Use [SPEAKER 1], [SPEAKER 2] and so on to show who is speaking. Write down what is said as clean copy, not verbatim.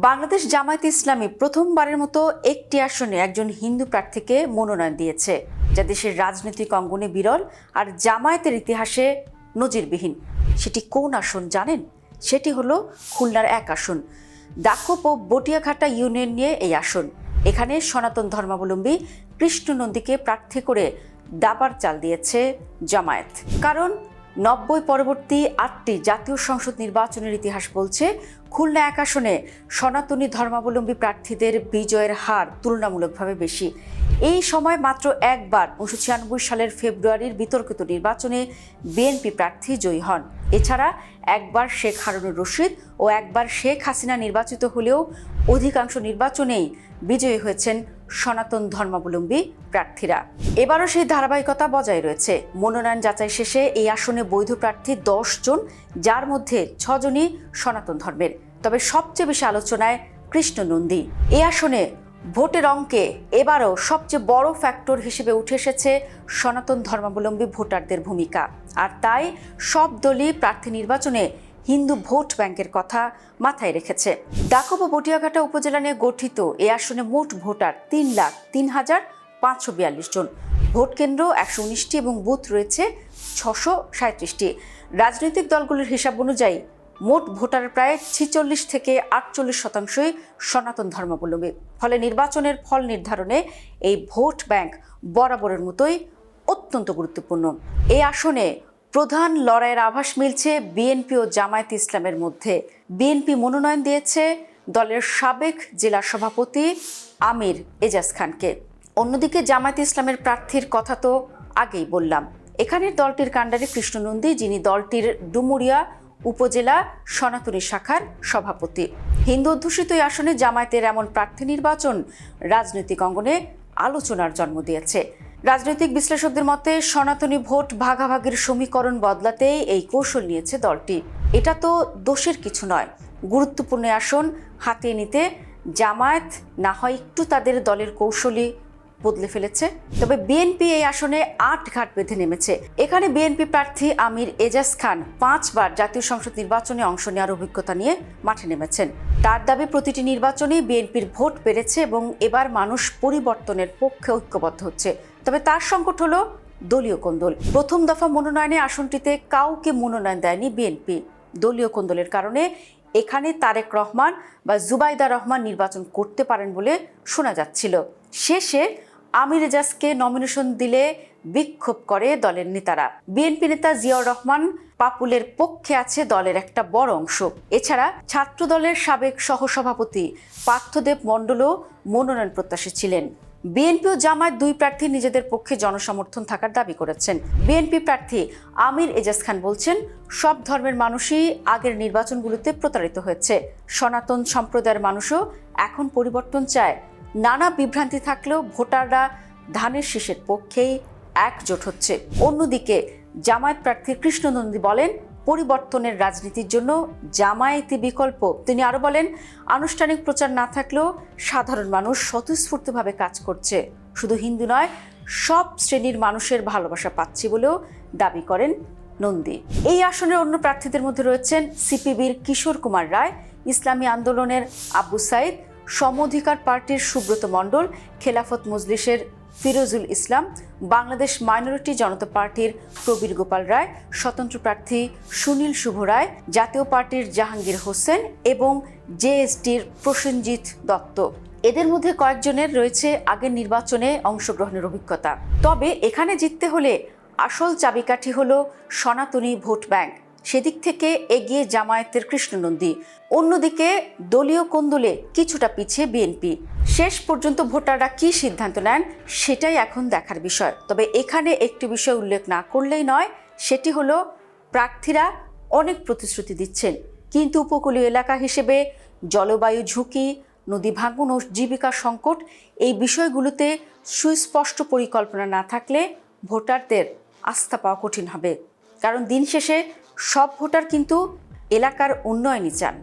[SPEAKER 1] বাংলাদেশ জামায়াতে ইসলামী প্রথমবারের মতো একটি আসনে একজন হিন্দু প্রার্থীকে মনোনয়ন দিয়েছে, যা দেশের রাজনৈতিক অঙ্গনে বিরল আর জামায়াতের ইতিহাসে নজিরবিহীন। সেটি কোন আসন জানেন? সেটি হলো খুলনার এক আসন, দাকোপ ও বটিয়াঘাটা ইউনিয়ন নিয়ে এই আসন। এখানে সনাতন ধর্মাবলম্বী কৃষ্ণ নন্দীকে প্রার্থী করে দাবার চাল দিয়েছে জামায়াত। কারণ 90 পরবর্তী 8টি জাতীয় সংসদ নির্বাচনের ইতিহাস বলছে খুলনা এক আসনে সনাতনী ধর্মাবলম্বী প্রার্থীদের বিজয়ের হার তুলনামূলকভাবে বেশি। এই সময় মাত্র একবার 1996 সালের ফেব্রুয়ারির বিতর্কিত নির্বাচনে বিএনপি প্রার্থী জয়ী হন। এছাড়া একবার শেখ হারুনুর রশিদ ও একবার শেখ হাসিনা নির্বাচিত হলেও অধিকাংশ নির্বাচনেই বিজয়ী হয়েছেন সনাতন ধর্মাবলম্বী প্রার্থীরা। এবারও সেই ধারাবাহিকতা বজায় রয়েছে। মনোনয়ন যাচাই শেষে এই আসনে বৈধ প্রার্থী 10 জন, যার মধ্যে 6 জনই সনাতন ধর্মের। তবে সবচেয়ে বেশি আলোচনায় কৃষ্ণ নন্দী। এই আসনে ভোটের অঙ্কে এবারও সবচেয়ে বড় ফ্যাক্টর হিসেবে উঠে এসেছে সনাতন ধর্মাবলম্বী ভোটারদের ভূমিকা। আর তাই সব দলই প্রার্থী নির্বাচনে হিন্দু ভোট ব্যাংকের কথা মাথায় রেখেছে। দাকোপ ও বটিয়াঘাটা উপজেলা নিয়ে গঠিত এই আসনে মোট ভোটার 3,03,542 জন। ভোট কেন্দ্র 119টি এবং বুথ রয়েছে 637টি। রাজনৈতিক দলগুলোর হিসাব অনুযায়ী মোট ভোটার প্রায় 46 থেকে 48% সনাতন ধর্মাবলম্বী। ফলে নির্বাচনের ফল নির্ধারণে এই ভোট ব্যাংক বরাবরের মতোই অত্যন্ত গুরুত্বপূর্ণ। এই আসনে প্রধান লড়াইয়ের আভাস মিলছে বিএনপি ও জামায়াতে ইসলামের মধ্যে। বিএনপি মনোনয়ন দিয়েছে দলের সাবেক জেলা সভাপতি আমির এজাজ খানকে। অন্যদিকে জামায়াতে ইসলামের প্রার্থীর কথা তো আগেই বললাম। এখানের দলটির কাণ্ডারি কৃষ্ণ নন্দী, যিনি দলটির ডুমুরিয়া উপজেলা সনাতনী শাখার সভাপতি। হিন্দু অধ্যুষিত এই আসনে জামায়াতের এমন প্রার্থী নির্বাচন রাজনৈতিক অঙ্গনে আলোচনার জন্ম দিয়েছে। রাজনৈতিক বিশ্লেষকদের মতে সনাতনী ভোট ভাগাভাগির সমীকরণ বদলাতেই এই কৌশল নিয়েছে দলটি। এটা তো দোষের কিছু নয়। গুরুত্বপূর্ণ আসন হাতিয়ে নিতে জামায়াত না হয় একটু তাদের দলের কৌশলী বদলে ফেলেছে। তবে বিএনপি এই আসনে 8 ঘাট বেঁধে নেমেছে। এখানে বিএনপি প্রার্থী আমির এজাজ খান 5 বার জাতীয় সংসদ নির্বাচনে অংশ নেওয়ার অভিজ্ঞতা নিয়ে মাঠে নেমেছেন। তার দাবি প্রতিটি নির্বাচনে বিএনপির ভোট বেড়েছে এবং এবার মানুষ পরিবর্তনের পক্ষে ঐক্যবদ্ধ হচ্ছে। তবে তার সংকট হলো দলীয় কোন্দল। প্রথম দফা মনোনয়নে আসনটিতে কাউকে মনোনয়ন দেয়নি বিএনপি। দলীয় কোন্দলের কারণে এখানে তারেক রহমান বা জুবাইদা রহমান নির্বাচন করতে পারেন বলে শোনা যাচ্ছিল। শেষে আমির এজাজকে নমিনেশন দিলে বিক্ষোভ করে দলের নেতারা। বিএনপি নেতা জিয়াউর রহমান পাপুলের পক্ষে আছে দলের একটা বড় অংশ। এছাড়া ছাত্র দলের সাবেক সহসভাপতি পার্থদেব মণ্ডলও মনোনয়ন প্রত্যাশী ছিলেন। বিএনপি ও জামায়াত দুই প্রার্থী নিজেদের পক্ষে জনসমর্থন থাকার দাবি করেছেন। বিএনপি প্রার্থী আমির এজাজ খান বলছেন, সব ধর্মের মানুষই আগের নির্বাচনগুলোতে প্রতারিত হয়েছে। সনাতন সম্প্রদায়ের মানুষও এখন পরিবর্তন চায়। নানা বিভ্রান্তি থাকলেও ভোটাররা ধানের শীষের পক্ষেই একজোট হচ্ছে। অন্যদিকে জামায়াত প্রার্থী কৃষ্ণ নন্দী বলেন, পরিবর্তনের রাজনীতির জন্য জামায়াতি বিকল্প। তিনি আরো বলেন, আনুষ্ঠানিক প্রচার না থাকলেও সাধারণ মানুষ স্বতঃস্ফূর্তভাবে কাজ করছে। শুধু হিন্দু নয়, সব শ্রেণীর মানুষের ভালোবাসা পাচ্ছি বলেও দাবি করেন নন্দী। এই আসনের অন্য প্রার্থীদের মধ্যে রয়েছেন সিপিবির কিশোর কুমার রায়, ইসলামী আন্দোলনের আবু সাইদ, সম অধিকার পার্টির সুব্রত মণ্ডল, খেলাফত মজলিসের ফিরোজুল ইসলাম, বাংলাদেশ মাইনরিটি জনতা পার্টির প্রবীর গোপাল রায়, স্বতন্ত্র প্রার্থী সুনীল শুভ রায়, জাতীয় পার্টির জাহাঙ্গীর হোসেন এবং জেএসটির প্রসেনজিৎ দত্ত। এদের মধ্যে কয়েকজনের রয়েছে আগের নির্বাচনে অংশগ্রহণের অভিজ্ঞতা। তবে এখানে জিততে হলে আসল চাবিকাঠি হলো সনাতনী ভোট ব্যাংক। সেদিক থেকে এগিয়ে জামায়াতের কৃষ্ণ নন্দী। অন্যদিকে দলীয় কোন্দলে কিছুটা পিছিয়ে বিএনপি। শেষ পর্যন্ত ভোটাররা কি সিদ্ধান্ত নেন সেটাই এখন দেখার বিষয়। তবে এখানে একটি বিষয় উল্লেখ না করলেই নয়, সেটি হলো প্রার্থীরা অনেক প্রতিশ্রুতি দিচ্ছেন, কিন্তু উপকূলীয় এলাকা হিসেবে জলবায়ু ঝুঁকি, নদী ভাঙন ও জীবিকা সংকট এই বিষয়গুলোতে সুস্পষ্ট পরিকল্পনা না থাকলে ভোটারদের আস্থা পাওয়া কঠিন হবে। কারণ দিন শেষে সব ভোটার কিন্তু এলাকার উন্নয়নই চান।